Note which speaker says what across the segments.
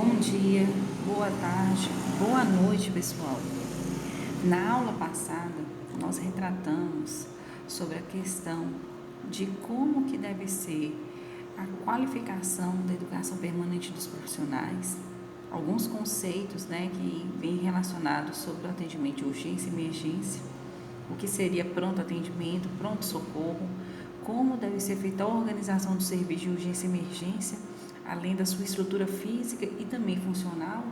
Speaker 1: Bom dia, boa tarde, boa noite, pessoal. Na aula passada, nós retratamos sobre a questão de como que deve ser a qualificação da educação permanente dos profissionais, alguns conceitos, que vêm relacionados sobre o atendimento de urgência e emergência, o que seria pronto atendimento, pronto socorro, como deve ser feita a organização do serviço de urgência e emergência, além da sua estrutura física e também funcional.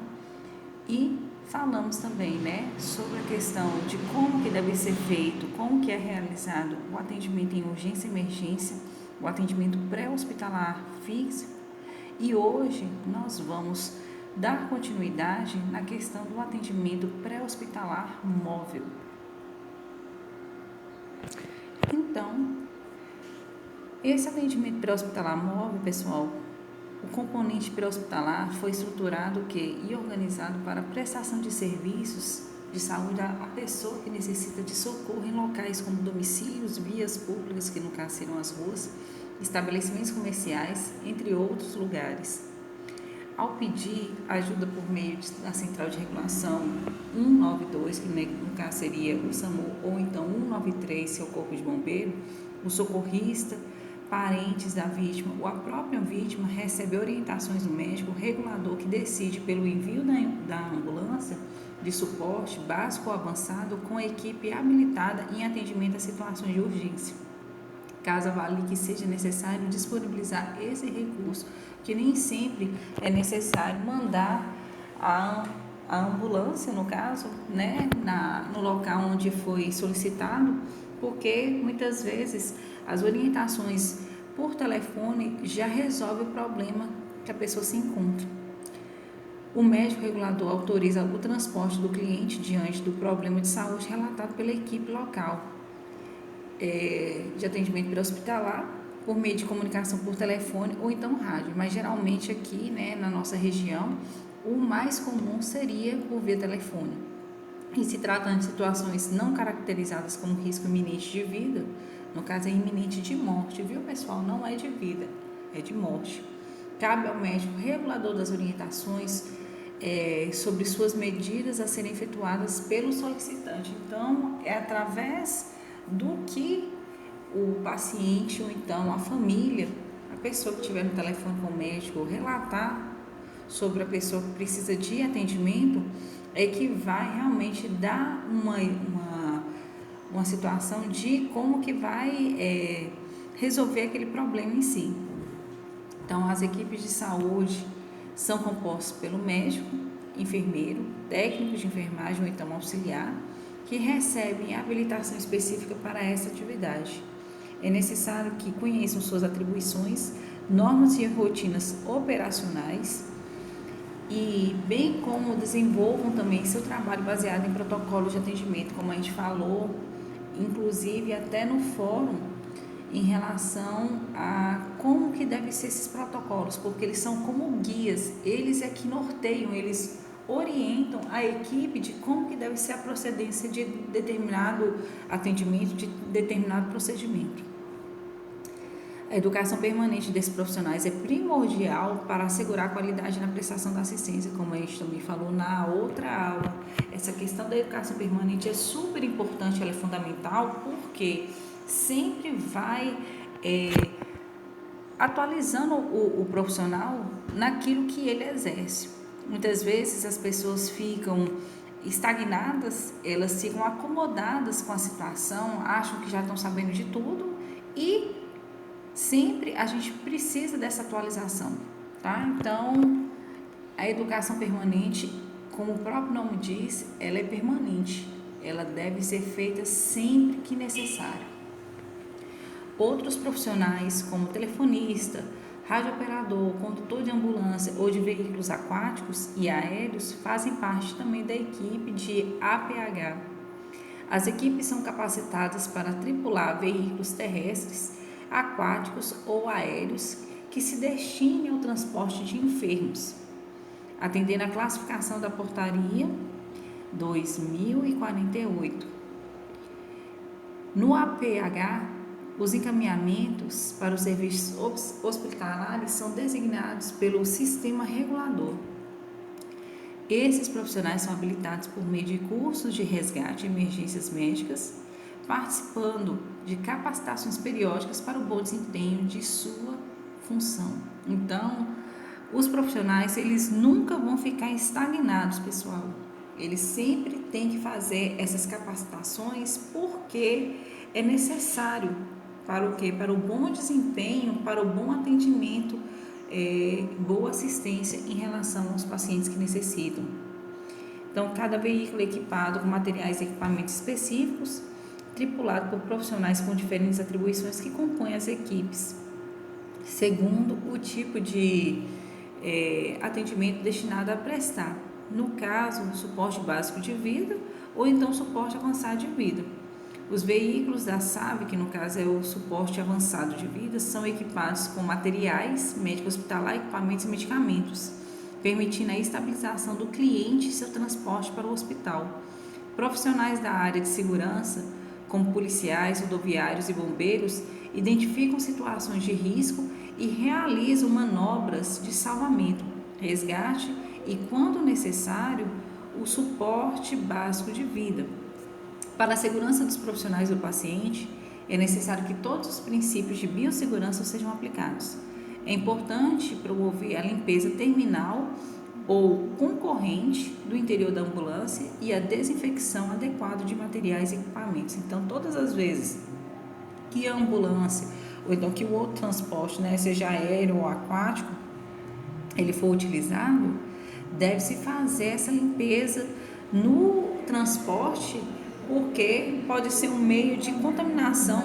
Speaker 1: E falamos também, sobre a questão de como que deve ser feito, como que é realizado o atendimento em urgência e emergência, o atendimento pré-hospitalar físico. E hoje nós vamos dar continuidade na questão do atendimento pré-hospitalar móvel. Então, esse atendimento pré-hospitalar móvel, pessoal, o componente pré-hospitalar foi estruturado e organizado para a prestação de serviços de saúde à pessoa que necessita de socorro em locais como domicílios, vias públicas, que no caso serão as ruas, estabelecimentos comerciais, entre outros lugares. Ao pedir ajuda por meio da Central de Regulação 192, que no caso seria o SAMU, ou então 193, seu corpo de bombeiro, o socorrista, parentes da vítima ou a própria vítima recebe orientações do médico regulador que decide pelo envio da ambulância de suporte básico ou avançado com a equipe habilitada em atendimento a situações de urgência. Caso avalie que seja necessário disponibilizar esse recurso, que nem sempre é necessário mandar a ambulância, no caso, no local onde foi solicitado, porque muitas vezes as orientações por telefone já resolvem o problema que a pessoa se encontra. O médico regulador autoriza o transporte do cliente diante do problema de saúde relatado pela equipe local de atendimento pré-hospitalar, por meio de comunicação por telefone ou então rádio, mas geralmente aqui, na nossa região, o mais comum seria por via telefone. E se tratando de situações não caracterizadas como risco iminente de vida, no caso é iminente de morte, viu, pessoal? Não é de vida, é de morte. Cabe ao médico regulador das orientações sobre suas medidas a serem efetuadas pelo solicitante. Então, é através do que o paciente ou então a família, a pessoa que estiver no telefone com o médico, relatar sobre a pessoa que precisa de atendimento, é que vai realmente dar uma situação de como que vai resolver aquele problema em si. Então, as equipes de saúde são compostas pelo médico, enfermeiro, técnico de enfermagem ou então auxiliar, que recebem habilitação específica para essa atividade. É necessário que conheçam suas atribuições, normas e rotinas operacionais e bem como desenvolvam também seu trabalho baseado em protocolos de atendimento, como a gente falou, inclusive até no fórum, em relação a como que devem ser esses protocolos, porque eles são como guias, eles é que norteiam, eles orientam a equipe de como que deve ser a procedência de determinado atendimento, de determinado procedimento. A educação permanente desses profissionais é primordial para assegurar a qualidade na prestação da assistência, como a gente também falou na outra aula. Essa questão da educação permanente é super importante, ela é fundamental, porque sempre vai atualizando o profissional naquilo que ele exerce. Muitas vezes as pessoas ficam estagnadas, elas ficam acomodadas com a situação, acham que já estão sabendo de tudo e sempre a gente precisa dessa atualização, tá? Então, a educação permanente, como o próprio nome diz, ela é permanente, ela deve ser feita sempre que necessário. Outros profissionais, como telefonista, radiooperador, condutor de ambulância ou de veículos aquáticos e aéreos, fazem parte também da equipe de APH. As equipes são capacitadas para tripular veículos terrestres, aquáticos ou aéreos que se destinem ao transporte de enfermos, atendendo à classificação da Portaria 2048. No APH, os encaminhamentos para os serviços hospitalares são designados pelo sistema regulador. Esses profissionais são habilitados por meio de cursos de resgate e emergências médicas, participando de capacitações periódicas para o bom desempenho de sua função. Então, os profissionais, eles nunca vão ficar estagnados, pessoal. Eles sempre têm que fazer essas capacitações porque é necessário para o quê? Para o bom desempenho, para o bom atendimento, boa assistência em relação aos pacientes que necessitam. Então, cada veículo é equipado com materiais e equipamentos específicos, tripulado por profissionais com diferentes atribuições que compõem as equipes, segundo o tipo de atendimento destinado a prestar. No caso, suporte básico de vida ou então suporte avançado de vida. Os veículos da SAV, que no caso é o suporte avançado de vida, são equipados com materiais médico-hospitalar, equipamentos e medicamentos, permitindo a estabilização do cliente e seu transporte para o hospital. Profissionais da área de segurança, como policiais, rodoviários e bombeiros, identificam situações de risco e realizam manobras de salvamento, resgate e, quando necessário, o suporte básico de vida. Para a segurança dos profissionais do paciente, é necessário que todos os princípios de biossegurança sejam aplicados. É importante promover a limpeza terminal ou concorrente do interior da ambulância e a desinfecção adequada de materiais e equipamentos. Então, todas as vezes que a ambulância ou então que o outro transporte, seja aéreo ou aquático, ele for utilizado, deve-se fazer essa limpeza no transporte, porque pode ser um meio de contaminação,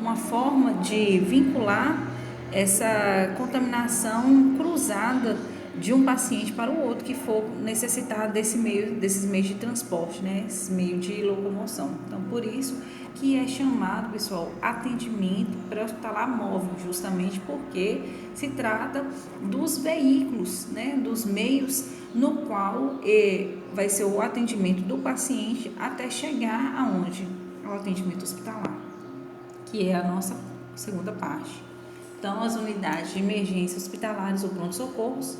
Speaker 1: uma forma de vincular essa contaminação cruzada de um paciente para o outro que for necessitar desses meios de transporte, esse meio de locomoção. Então, por isso que é chamado, pessoal, atendimento pré-hospitalar móvel, justamente porque se trata dos veículos, dos meios no qual vai ser o atendimento do paciente até chegar aonde? Ao atendimento hospitalar, que é a nossa segunda parte. Então, as unidades de emergência hospitalares ou pronto-socorros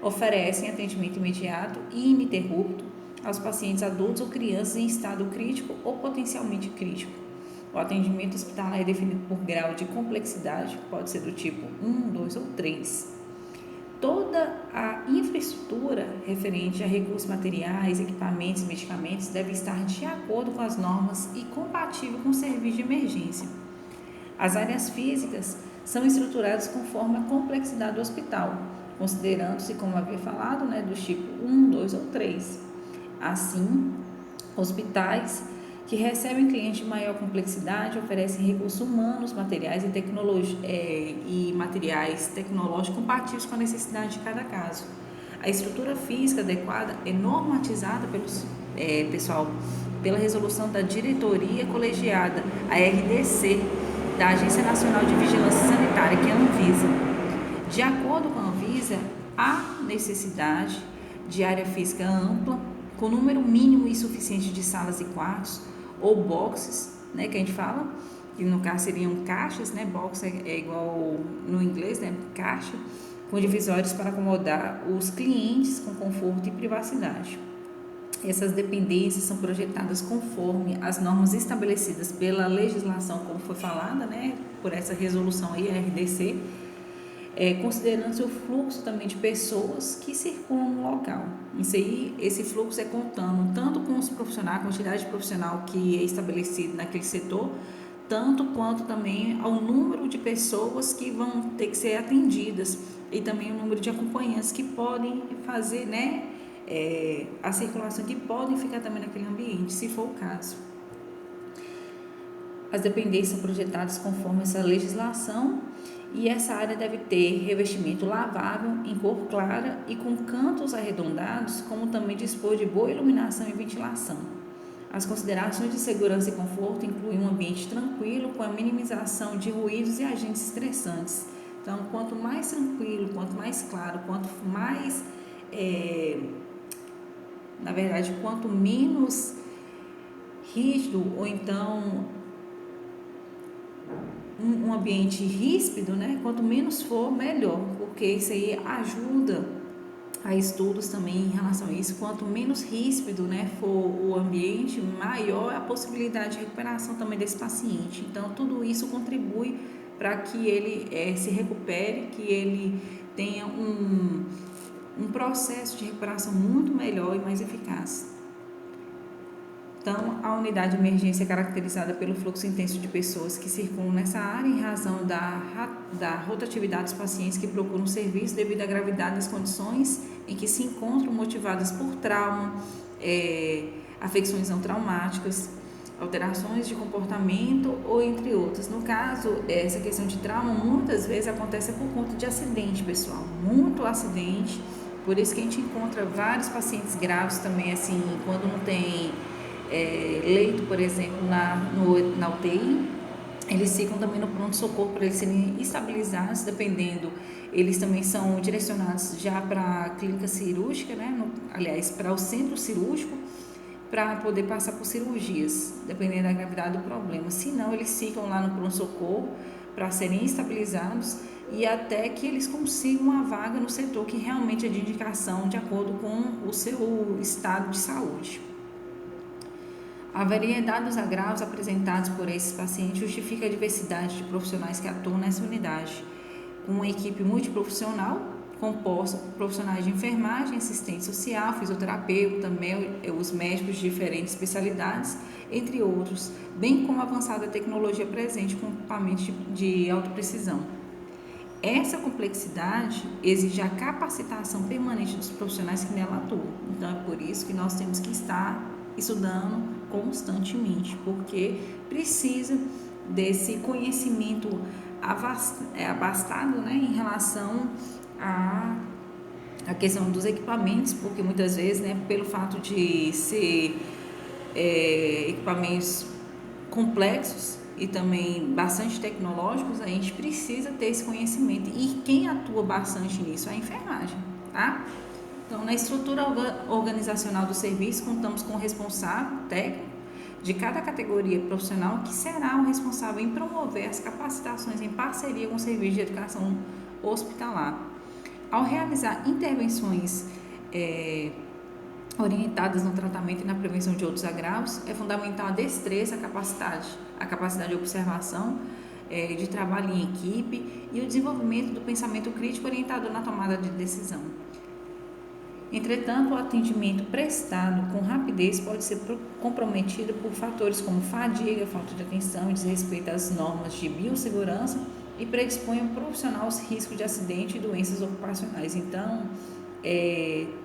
Speaker 1: oferecem atendimento imediato e ininterrupto aos pacientes adultos ou crianças em estado crítico ou potencialmente crítico. O atendimento hospitalar é definido por grau de complexidade, pode ser do tipo 1, 2 ou 3. Toda a infraestrutura referente a recursos materiais, equipamentos e medicamentos deve estar de acordo com as normas e compatível com o serviço de emergência. As áreas físicas são estruturadas conforme a complexidade do hospital, considerando-se, como havia falado, dos tipos 1, 2 ou 3. Assim, hospitais que recebem clientes de maior complexidade oferecem recursos humanos, materiais e materiais tecnológicos compatíveis com a necessidade de cada caso. A estrutura física adequada é normatizada pela resolução da diretoria colegiada, a RDC, da Agência Nacional de Vigilância Sanitária, que é a Anvisa. De acordo com a Anvisa, há necessidade de área física ampla, com número mínimo e suficiente de salas e quartos, ou boxes, que a gente fala, que no caso seriam caixas, box é igual no inglês, caixa, com divisórios para acomodar os clientes com conforto e privacidade. Essas dependências são projetadas conforme as normas estabelecidas pela legislação, como foi falada, por essa resolução aí, a RDC, considerando-se o fluxo também de pessoas que circulam no local. Esse fluxo é contando tanto com os profissionais, a quantidade de profissional que é estabelecido naquele setor, tanto quanto também ao número de pessoas que vão ter que ser atendidas e também o número de acompanhantes que podem fazer, a circulação, que podem ficar também naquele ambiente, se for o caso. As dependências são projetadas conforme essa legislação e essa área deve ter revestimento lavável em cor clara e com cantos arredondados, como também dispor de boa iluminação e ventilação. As considerações de segurança e conforto incluem um ambiente tranquilo com a minimização de ruídos e agentes estressantes. Então, quanto mais tranquilo, quanto mais claro, quanto mais, quanto menos rígido ou então um ambiente ríspido, quanto menos for, melhor, porque isso aí ajuda há estudos também em relação a isso. Quanto menos ríspido, né, for o ambiente, maior a possibilidade de recuperação também desse paciente. Então, tudo isso contribui para que ele se recupere, que ele tenha um processo de recuperação muito melhor e mais eficaz. Então, a unidade de emergência é caracterizada pelo fluxo intenso de pessoas que circulam nessa área em razão da rotatividade dos pacientes que procuram serviço devido à gravidade das condições em que se encontram, motivadas por trauma, afecções não traumáticas, alterações de comportamento ou entre outras. No caso, essa questão de trauma muitas vezes acontece por conta de acidente, pessoal, muito acidente. Por isso que a gente encontra vários pacientes graves também, assim, quando não tem leito, por exemplo, na UTI, eles ficam também no pronto-socorro para eles serem estabilizados, dependendo, eles também são direcionados já para a clínica cirúrgica, né? Aliás, para o centro cirúrgico, para poder passar por cirurgias, dependendo da gravidade do problema. Se não, eles ficam lá no pronto-socorro para serem estabilizados e até que eles consigam uma vaga no setor que realmente é de indicação de acordo com o seu estado de saúde. A variedade dos agravos apresentados por esses pacientes justifica a diversidade de profissionais que atuam nessa unidade, com uma equipe multiprofissional, composta por profissionais de enfermagem, assistente social, fisioterapeuta, os médicos de diferentes especialidades, entre outros, bem como a avançada tecnologia presente com equipamentos de alta precisão. Essa complexidade exige a capacitação permanente dos profissionais que nela atuam. Então, é por isso que nós temos que estar estudando constantemente, porque precisa desse conhecimento abastado, né, em relação à questão dos equipamentos, porque muitas vezes, né, pelo fato de ser equipamentos complexos e também bastante tecnológicos, a gente precisa ter esse conhecimento. E quem atua bastante nisso é a enfermagem, tá? Então, na estrutura organizacional do serviço, contamos com o responsável técnico de cada categoria profissional, que será o responsável em promover as capacitações em parceria com o Serviço de Educação Hospitalar. Ao realizar intervenções orientadas no tratamento e na prevenção de outros agravos, é fundamental a destreza, a capacidade de observação, de trabalho em equipe e o desenvolvimento do pensamento crítico orientado na tomada de decisão. Entretanto, o atendimento prestado com rapidez pode ser comprometido por fatores como fadiga, falta de atenção e desrespeito às normas de biossegurança e predispõe o profissional aos riscos de acidente e doenças ocupacionais. Então,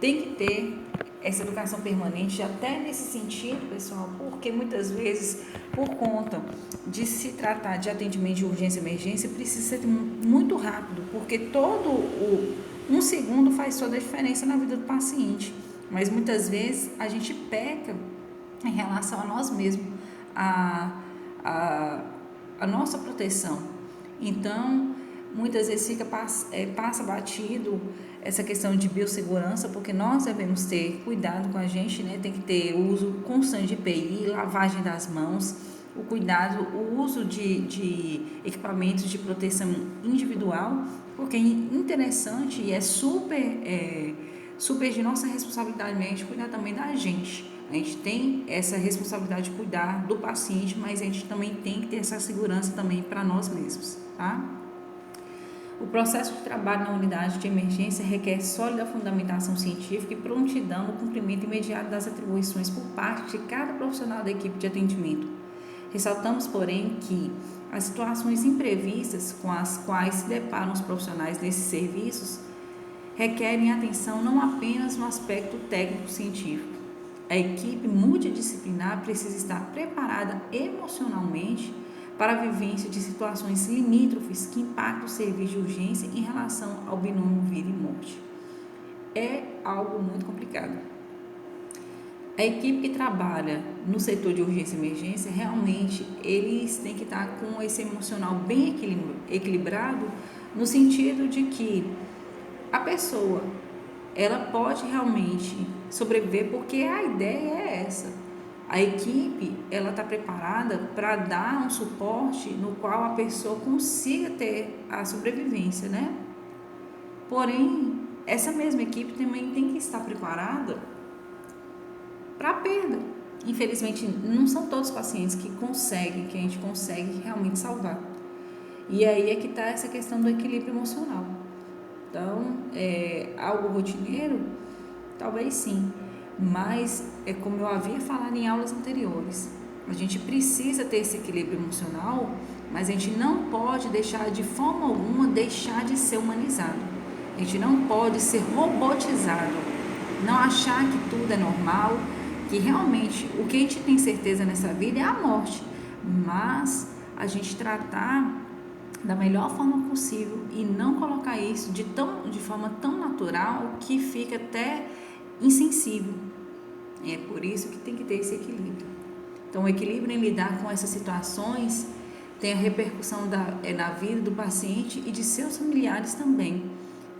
Speaker 1: tem que ter essa educação permanente até nesse sentido, pessoal, porque muitas vezes, por conta de se tratar de atendimento de urgência e emergência, precisa ser muito rápido, porque um segundo faz toda a diferença na vida do paciente, mas muitas vezes a gente peca em relação a nós mesmos, a nossa proteção. Então, muitas vezes passa batido essa questão de biossegurança, porque nós devemos ter cuidado com a gente, né? Tem que ter o uso constante de EPI, lavagem das mãos, o uso de equipamentos de proteção individual, porque é interessante e é super de nossa responsabilidade médica cuidar também da gente. A gente tem essa responsabilidade de cuidar do paciente, mas a gente também tem que ter essa segurança também para nós mesmos, tá? O processo de trabalho na unidade de emergência requer sólida fundamentação científica e prontidão no cumprimento imediato das atribuições por parte de cada profissional da equipe de atendimento. Ressaltamos, porém, que as situações imprevistas com as quais se deparam os profissionais desses serviços requerem atenção não apenas no aspecto técnico-científico. A equipe multidisciplinar precisa estar preparada emocionalmente para a vivência de situações limítrofes que impactam o serviço de urgência em relação ao binômio vida e morte. É algo muito complicado. A equipe que trabalha no setor de urgência e emergência, realmente, eles têm que estar com esse emocional bem equilibrado, no sentido de que a pessoa, ela pode realmente sobreviver, porque a ideia é essa. A equipe, ela está preparada para dar um suporte no qual a pessoa consiga ter a sobrevivência, né? Porém, essa mesma equipe também tem que estar preparada para a perda. Infelizmente, não são todos os pacientes que a gente consegue realmente salvar. E aí é que está essa questão do equilíbrio emocional. Então, algo rotineiro? Talvez sim, mas é como eu havia falado em aulas anteriores, a gente precisa ter esse equilíbrio emocional, mas a gente não pode deixar de forma alguma deixar de ser humanizado. A gente não pode ser robotizado, não achar que tudo é normal, que realmente o que a gente tem certeza nessa vida é a morte, mas a gente tratar da melhor forma possível e não colocar isso de forma tão natural que fica até insensível. É por isso que tem que ter esse equilíbrio. Então, o equilíbrio em lidar com essas situações tem a repercussão na vida do paciente e de seus familiares também,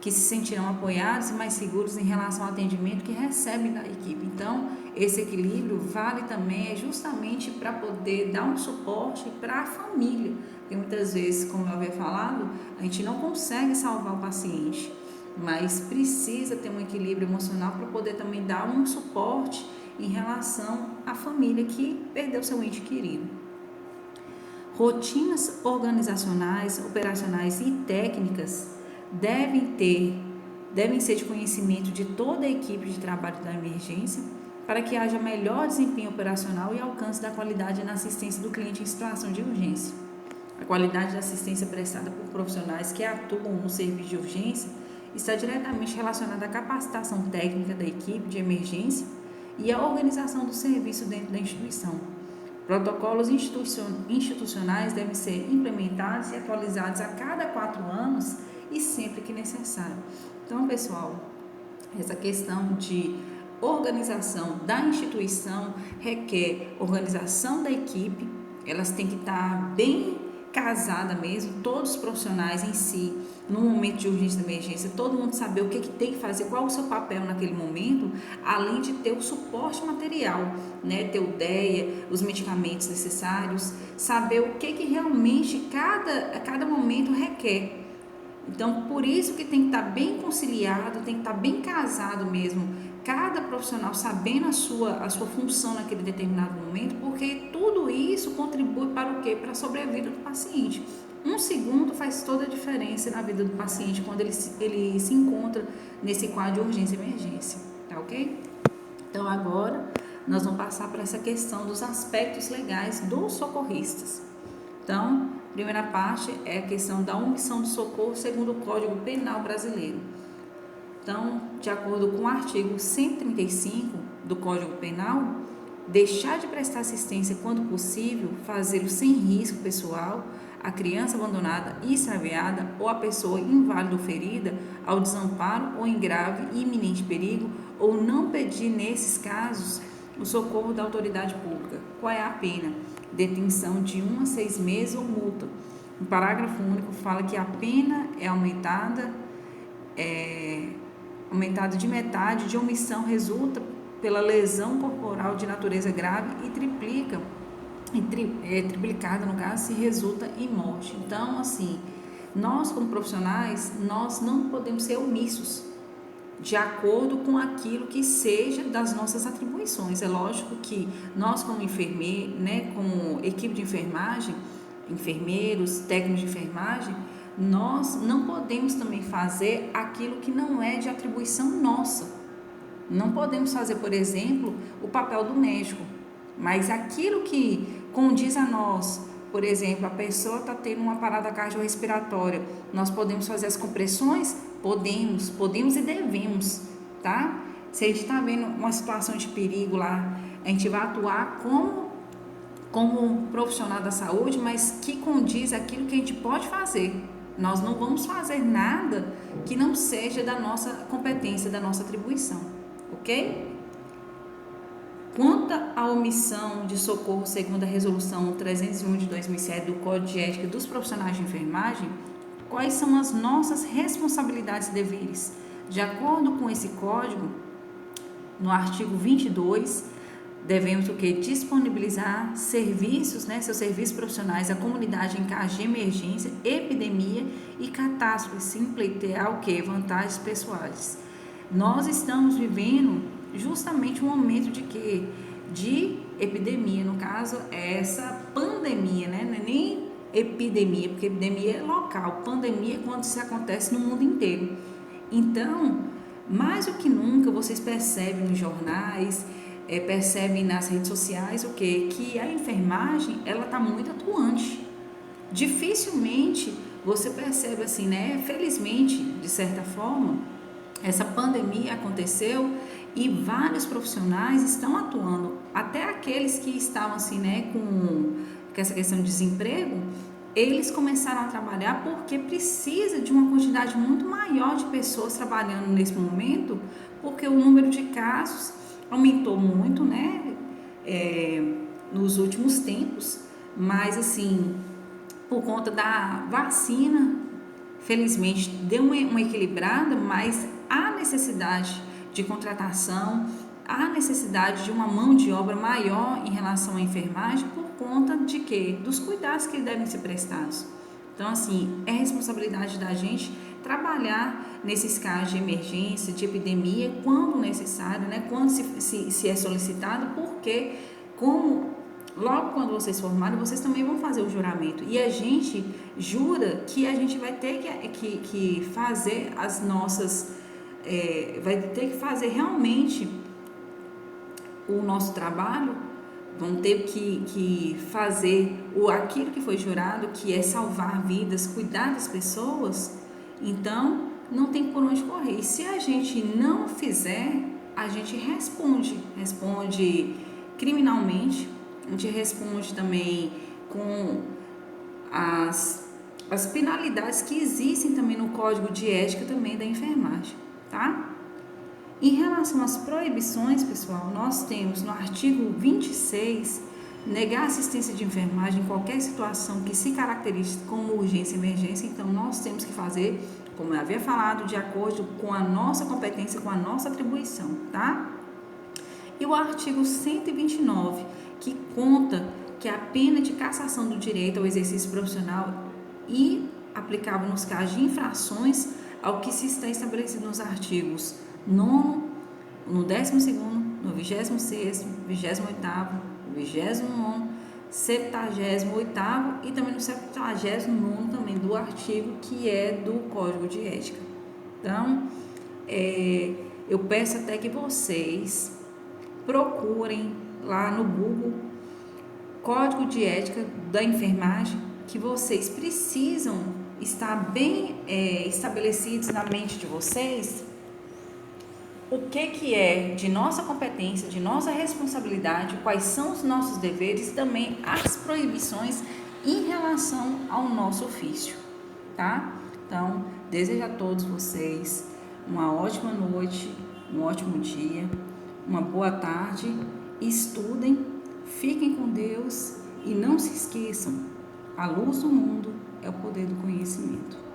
Speaker 1: que se sentirão apoiados e mais seguros em relação ao atendimento que recebem da equipe. Então, esse equilíbrio vale também justamente para poder dar um suporte para a família, porque muitas vezes, como eu havia falado, a gente não consegue salvar o paciente, mas precisa ter um equilíbrio emocional para poder também dar um suporte em relação à família que perdeu seu ente querido. Rotinas organizacionais, operacionais e técnicas devem ser de conhecimento de toda a equipe de trabalho da emergência para que haja melhor desempenho operacional e alcance da qualidade na assistência do cliente em situação de urgência. A qualidade da assistência prestada por profissionais que atuam no serviço de urgência está diretamente relacionada à capacitação técnica da equipe de emergência e à organização do serviço dentro da instituição. Protocolos institucionais devem ser implementados e atualizados a cada 4 anos e sempre que necessário. Então, pessoal, essa questão de organização da instituição requer organização da equipe, elas têm que estar bem casada mesmo, todos os profissionais em si, no momento de urgência e emergência, todo mundo saber o que tem que fazer, qual o seu papel naquele momento, além de ter o suporte material, né? Ter o DEA, os medicamentos necessários, saber o que realmente cada momento requer. Então, por isso que tem que estar bem conciliado, tem que estar bem casado mesmo, cada profissional sabendo a sua função naquele determinado momento, porque tudo isso contribui para o quê? Para a sobrevida do paciente. 1 segundo faz toda a diferença na vida do paciente quando ele se encontra nesse quadro de urgência e emergência, tá ok? Então, agora nós vamos passar por essa questão dos aspectos legais dos socorristas. Então, a primeira parte é a questão da omissão do socorro segundo o Código Penal brasileiro. Então, de acordo com o artigo 135 do Código Penal, deixar de prestar assistência quando possível, fazê-lo sem risco pessoal, a criança abandonada e extraviada ou a pessoa inválida ou ferida ao desamparo ou em grave e iminente perigo, ou não pedir nesses casos o socorro da autoridade pública. Qual é a pena? Detenção de 1 a 6 meses ou multa. O parágrafo único fala que a pena é aumentada de metade de omissão resulta pela lesão corporal de natureza grave e triplicada, no caso, se resulta em morte. Então, assim, nós como profissionais, nós não podemos ser omissos de acordo com aquilo que seja das nossas atribuições. É lógico que nós como enfermeiro, né, como equipe de enfermagem, enfermeiros, técnicos de enfermagem, nós não podemos também fazer aquilo que não é de atribuição nossa. Não podemos fazer, por exemplo, o papel do médico, mas aquilo que condiz a nós, por exemplo, a pessoa está tendo uma parada cardiorrespiratória, nós podemos fazer as compressões? Podemos e devemos, tá? Se a gente está vendo uma situação de perigo lá, a gente vai atuar como um profissional da saúde, mas que condiz aquilo que a gente pode fazer. Nós não vamos fazer nada que não seja da nossa competência, da nossa atribuição, ok? Quanto à omissão de socorro segundo a Resolução 301 de 2007 do Código de Ética dos Profissionais de Enfermagem, quais são as nossas responsabilidades e deveres? De acordo com esse código, no artigo 22 devemos o que? Disponibilizar serviços, né, seus serviços profissionais à comunidade em caso de emergência, epidemia e catástrofe, sem pleitear o que? Vantagens pessoais. Nós estamos vivendo justamente um momento de quê? De epidemia, no caso, essa pandemia, né? Não é nem epidemia, porque epidemia é local, pandemia é quando isso acontece no mundo inteiro. Então, mais do que nunca, vocês percebem nos jornais, percebem nas redes sociais o quê? Que a enfermagem, ela está muito atuante. Dificilmente você percebe assim, né? Felizmente, de certa forma, essa pandemia aconteceu e vários profissionais estão atuando, até aqueles que estavam assim, né, com essa questão de desemprego, eles começaram a trabalhar porque precisa de uma quantidade muito maior de pessoas trabalhando nesse momento, porque o número de casos aumentou muito, né, nos últimos tempos, mas assim, por conta da vacina, felizmente deu uma equilibrada, mas há necessidade de contratação, há necessidade de uma mão de obra maior em relação à enfermagem por conta de quê? Dos cuidados que devem ser prestados. Então, assim, é responsabilidade da gente trabalhar nesses casos de emergência, de epidemia, quando necessário, né? Quando se é solicitado, porque como logo quando vocês formarem, vocês também vão fazer o juramento. E a gente jura que a gente vai ter que fazer as nossas... vai ter que fazer realmente o nosso trabalho, vão ter que fazer aquilo que foi jurado, que é salvar vidas, cuidar das pessoas. Então, não tem por onde correr. E se a gente não fizer, a gente responde criminalmente, a gente responde também com as penalidades que existem também no Código de Ética também da enfermagem, tá? Em relação às proibições, pessoal, nós temos no artigo 26, negar assistência de enfermagem em qualquer situação que se caracterize como urgência e emergência. Então, nós temos que fazer, como eu havia falado, de acordo com a nossa competência, com a nossa atribuição, tá? E o artigo 129, que conta que a pena de cassação do direito ao exercício profissional e aplicável nos casos de infrações ao que se está estabelecido nos artigos 9º, no 12º, no 26º, 28º, 29º, 78º e também no 79º também do artigo que é do Código de Ética. Então, eu peço até que vocês procurem lá no Google Código de Ética da Enfermagem, que vocês precisam estar bem estabelecidos na mente de vocês o que é de nossa competência, de nossa responsabilidade, quais são os nossos deveres e também as proibições em relação ao nosso ofício, tá? Então, desejo a todos vocês uma ótima noite, um ótimo dia, uma boa tarde, estudem, fiquem com Deus e não se esqueçam, a luz do mundo é o poder do conhecimento.